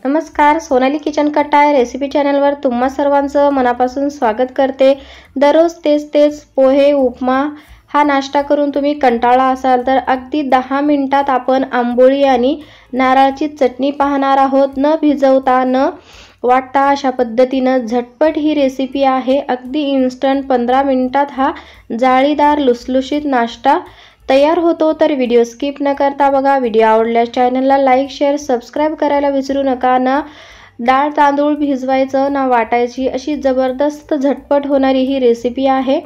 नमस्कार, सोनाली किचन कट्टा या रेसिपी चॅनलवर तुम्हा सर्वांचं मनापासून स्वागत करते। दररोज तेच पोहे उपमा हा नाश्ता करून तुम्ही कंटाळला असाल तर अगदी 10 मिनिटात आपण आंबोळी आणि नारळाची चटणी पाहणार आहोत। न भिजवता न वाटता अशा पद्धतीने झटपट ही रेसिपी आहे। अगदी इन्स्टंट 15 मिनिटात हा जाळीदार लुसलुशीत नाश्ता तयार होतो। तर व्हिडिओ स्किप न करता बघा। व्हिडिओ आवडल्यास चॅनलला लाईक शेअर सबस्क्राइब करायला विसरू नका। ना डाळ तांदूळ भिजवायचं ना वाटायची अशी जबरदस्त झटपट होणारी ही रेसिपी आहे।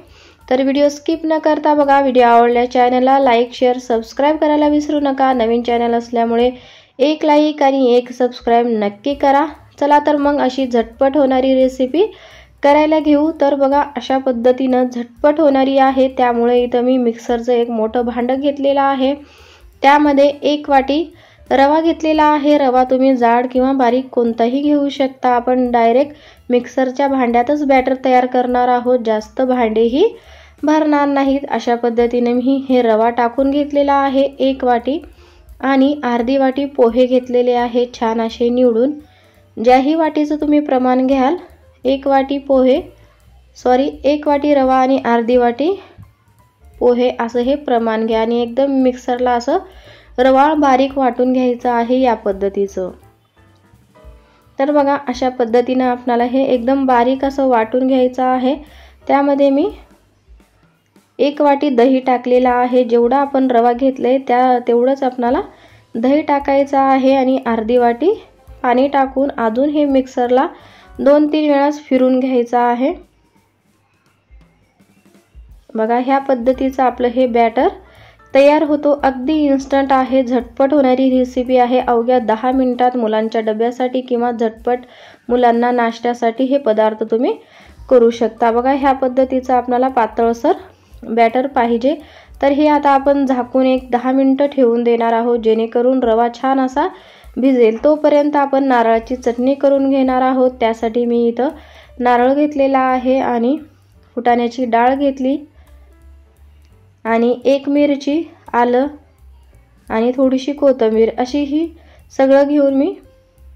तर व्हिडिओ स्किप न करता बघा। व्हिडिओ आवडल्यास चॅनलला लाईक शेअर सबस्क्राइब करायला विसरू नका। नवीन चॅनल असल्यामुळे एक लाईक आणि एक सबस्क्राइब नक्की करा। चला तर मग अशी झटपट होणारी रेसिपी करायला घेऊ। तर बघा अशा पद्धतीने झटपट होणारी आहे। त्यामुळे इथे मी मिक्सरचं एक मोठं भांड घेतलेलं आहे। त्यामध्ये 1 वाटी रवा घेतलेला आहे। रवा तुम्ही जाड किंवा बारीक कोणताही घेऊ शकता। आपण डायरेक्ट मिक्सरच्या भांड्यातच बॅटर तयार करणार आहोत। जास्त भांडेही भरणार नाहीत। अशा पद्धतीने मी हे रवा टाकून घेतलेला आहे 1 वाटी आणि अर्धी वाटी पोहे घेतलेले आहे छान असे निवडून। ज्याही वाटीचं तुम्ही प्रमाण घ्याल 1 वाटी पोहे 1 वाटी रवा आणि अर्धी वाटी पोहे असं हे प्रमाण घ्या आणि एकदम मिक्सरला असं रवाळ बारीक वाटून घ्यायचं आहे या पद्धतीचं। तर बघा अशा पद्धतीने आपल्याला हे एकदम बारीक असं वाटून घ्यायचं आहे। त्यामध्ये मी 1 वाटी दही टाकलेला आहे। जेवढा आपण रवा घेतले तेवढंच आपल्याला दही टाकायचं आहे आणि अर्धी वाटी पाणी टाकून अजून हे मिक्सरला 2-3 वेळा फिरून घ्यायचं आहे। बघा ह्या पद्धतीचं आपलं हे बॅटर तयार होतो। अगदी इन्स्टंट आहे, झटपट होणारी रेसिपी आहे। अवघ्या 10 मिनिटात मुलांच्या डब्यासाठी किंवा झटपट मुलांना नाश्त्यासाठी हे पदार्थ तुम्ही करू शकता। बघा ह्या पद्धतीचं आपल्याला पातळसर बॅटर पाहिजे। तर हे आता आपण झाकून एक 10 मिनिटं ठेवून देणार आहोत जेणेकरून रवा छान असा भिजेल। तोपर्यंत आपण नारळाची चटणी करून घेणार आहोत। त्यासाठी मी इथं नारळ घेतलेला आहे आणि फुटाण्याची डाळ घेतली आणि 1 मिरची, आलं आणि थोडीशी कोथिंबीर अशी ही सगळं घेऊन मी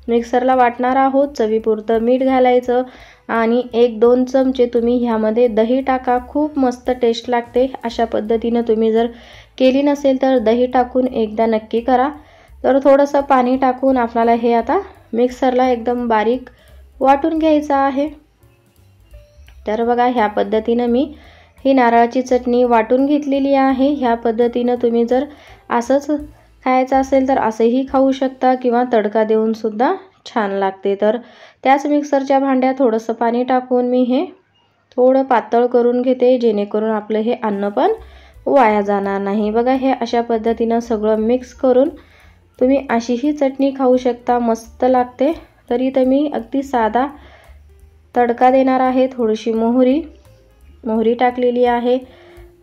मिक्सरला वाटणार आहोत। चवीपुरतं मीठ घालायचं आणि 1-2 चमचे तुम्ही ह्यामध्ये दही टाका। खूप मस्त टेस्ट लागते। अशा पद्धतीने तुम्ही जर केली नसेल तर दही टाकून एकदा नक्की करा। तर थोडंसं पाणी टाकून आपल्याला हे आता मिक्सरला एकदम बारीक वाटून घ्यायचं आहे। तर बघा ह्या पद्धतीने मी ही नारळाची चटणी वाटून घेतलेली आहे। ह्या पद्धतीने तुम्ही जर असंच खायचं असेल तर असंही खाऊ शकता किंवा तडका देऊन सुद्धा छान लागते। तर त्याच मिक्सरच्या भांड्यात थोडंसं पाणी टाकून मी हे थोडं पातळ करून घेते जेणेकरून आपलं हे अन्न पण वाया जाणार नाही। बघा हे अशा पद्धतीने सगळं मिक्स करून तुम्ही अशी ही चटणी खाऊ शकता, मस्त लागते। तर इथे मी अगदी साधा तडका देणार आहे। थोडीशी मोहरी टाकलेली आहे,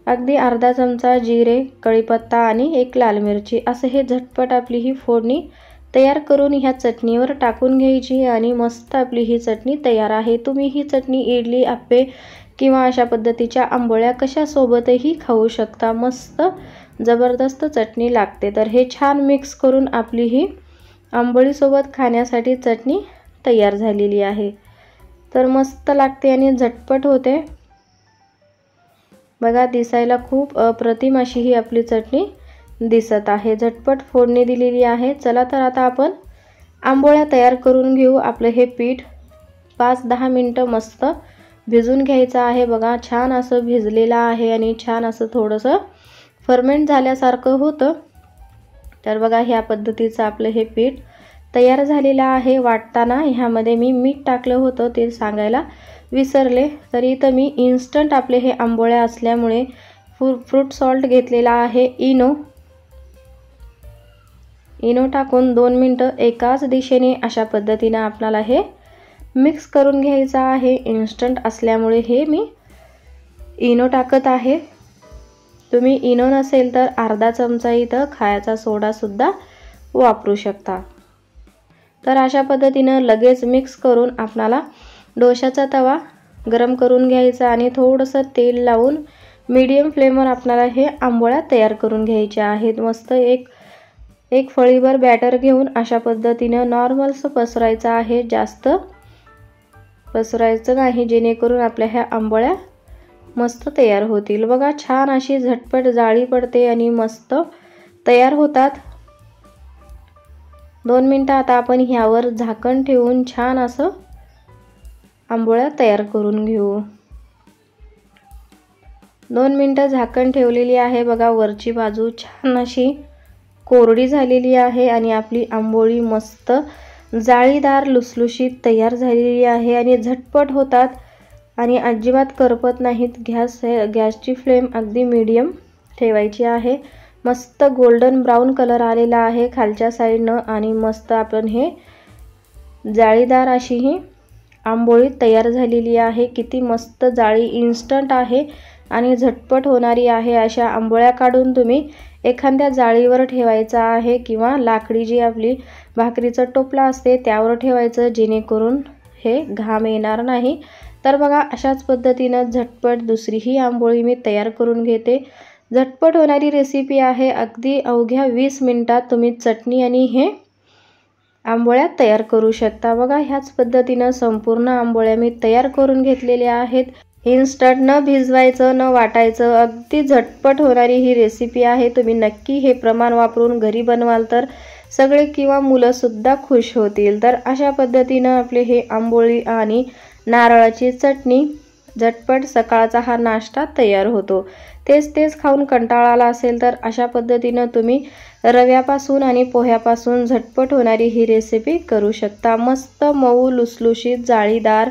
अगदी अर्धा चमचा जिरे, कढीपत्ता आणि 1 लाल मिरची असं हे झटपट आपली ही फोडणी तयार करून ह्या चटणीवर टाकून घ्यायची आणि मस्त आपली ही चटणी तयार आहे। तुम्ही ही चटणी इडली, आप्पे किंवा अशा पद्धतीच्या आंबोळ्या कशासोबतही खाऊ शकता। मस्त जबरदस्त चटणी लागते। तर हे छान मिक्स करून आपली ही आंबोळी सोबत खाण्यासाठी चटणी तयार झालेली आहे। तर मस्त लागते आणि झटपट होते। बघा दिसायला खूप अप्रतिम अशी ही आपली चटणी दिसत आहे। झटपट फोडणी दिलेली आहे। चला तर आता आपण आंबोळ्या तयार करून घेऊ। आपलं हे पीठ 5-10 मिनिटं मस्त भिजून घ्यायचं आहे। बघा छान असं भिजलेलं आहे आणि छान असं थोडंसं फर्मेंट झाल्यासारखं होतं। तर बघा ह्या पद्धतीचं आपलं हे पीठ तयार झालेलं आहे। वाटताना ह्यामध्ये मी मीठ टाकलं होतं ते सांगायला विसरले। तरी इथं मी इन्स्टंट आपले हे आंबोळ्या असल्यामुळे फ्रूट सॉल्ट घेतलेला आहे। इनो टाकून 2 मिनिटं एकाच दिशेने अशा पद्धतीने आपल्याला हे मिक्स करून घ्यायचं आहे। इन्स्टंट असल्यामुळे हे मी इनो टाकत आहे। तुम्ही इनो नसेल तर अर्धा चमचा इथं खायचा सोडा सुद्धा वापरू शकता। तर अशा पद्धतीने लगेच मिक्स करून आपल्याला डोशाचा तवा गरम करून घ्यायचा आणि थोडंसं तेल लावून मीडियम फ्लेमवर आपल्याला हे आंबोळ्या तयार करून घ्यायच्या आहेत। मस्त एक एक फळीभर बॅटर घेऊन अशा पद्धतीनं नॉर्मलस पसरायचं आहे, जास्त पसरायचं नाही, जेणेकरून आपल्या ह्या आंबोळ्या मस्त तयार होतील। बघा छान अशी झटपट जाळी पडते आणि मस्त तयार होतात। 2 मिनिटं आता आपण ह्यावर झाकण ठेवून छान असं आंबोळ्या तयार करून घेऊ। 2 मिनिटं झाकण ठेवलेली आहे। बघा वरची बाजू छान अशी कोरडी झालेली आहे आणि आपली आंबोळी मस्त जाळीदार लुसलुशीत तयार झालेली आहे आणि झटपट होतात आणि अजिबात करपत नाहीत। गॅसची फ्लेम अगदी मीडियम ठेवायची आहे। मस्त गोल्डन ब्राउन कलर आलेला आहे खालच्या साईडनं आणि मस्त आपण हे जाळीदार अशी ही आंबोळी तयार झालेली आहे। किती मस्त जाळी इन्स्टंट आहे आणि झटपट होणारी आहे। अशा आंबोळ्या काढून तुम्ही एखाद्या जाळीवर ठेवायचा आहे किंवा लाकडी जी आपली भाकरीचं टोपला असते त्यावर ठेवायचं, जेणेकरून हे घाम येणार नाही। तर बघा अशाच पद्धतीनं झटपट दुसरीही आंबोळी मी तयार करून घेते। झटपट होणारी रेसिपी आहे। अगदी अवघ्या 20 मिनिटात तुम्ही चटणी आणि हे आंबोळ्या तयार करू शकता। बघा ह्याच पद्धतीनं संपूर्ण आंबोळ्या मी तयार करून घेतलेल्या आहेत। इन्स्टंट न भिजवायचं न वाटायचं, अगदी झटपट होणारी ही रेसिपी आहे। तुम्ही नक्की हे प्रमाण वापरून घरी बनवाल तर सगळे किंवा मुलं सुद्धा खुश होतील। तर अशा पद्धतीनं आपले हे आंबोळी आणि नारळाची चटणी झटपट सकाळचा हा नाश्ता तयार होतो। तेच खाऊन कंटाळा आला असेल तर अशा पद्धतीनं तुम्ही रव्यापासून आणि पोह्यापासून झटपट होणारी ही रेसिपी करू शकता। मस्त मऊ लुसलुशीत जाळीदार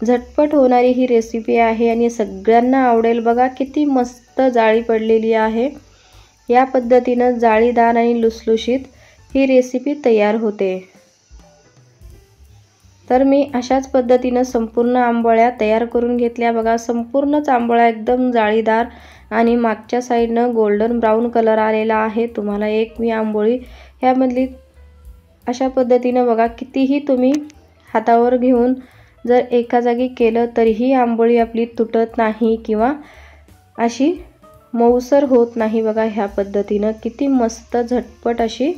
झटपट होणारी ही रेसिपी आहे आणि सगळ्यांना आवडेल। बघा किती मस्त जाळी पडलेली आहे। या पद्धतीनं जाळीदार आणि लुसलुशीत ही रेसिपी तयार होते। तर मी अशाच पद्धतीनं संपूर्ण आंबोळ्या तयार करून घेतल्या। बघा संपूर्णच आंबोळ्या एकदम जाळीदार आणि मागच्या साईडनं गोल्डन ब्राउन कलर आलेला आहे। तुम्हाला एक मी आंबोळी ह्यामधली अशा पद्धतीनं बघा कितीही तुम्ही हातावर घेऊन जर एका जागी केलं तरीही आंबोळी आपली तुटत नाही किंवा अशी मऊसर होत नाही। बघा ह्या पद्धतीनं किती मस्त झटपट अशी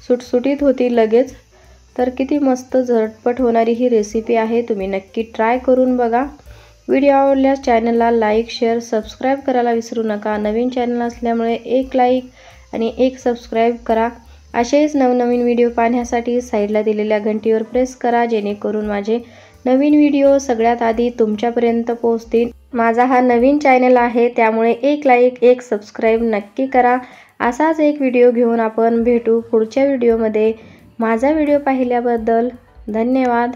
सुटसुटीत होती लगेच। तर किती मस्त झटपट होणारी ही रेसिपी आहे। तुम्ही नक्की ट्राय करून बघा। व्हिडिओ आवडल्यास चॅनलला लाईक शेअर सबस्क्राईब करायला विसरू नका। नवीन चॅनल असल्यामुळे एक लाईक आणि एक सबस्क्राईब करा। असेच नवनवीन व्हिडिओ पाहण्यासाठी साईडला दिलेल्या घंटीवर प्रेस करा, जेणेकरून माझे नवीन व्हिडिओ सगळ्यात आधी तुमच्यापर्यंत पोहोचतील। माझा हा नवीन चॅनल आहे त्यामुळे एक लाईक एक सबस्क्राईब नक्की करा। असाच एक व्हिडिओ घेऊन आपण भेटू पुढच्या व्हिडिओमध्ये। माझा व्हिडिओ पाहिल्याबद्दल धन्यवाद।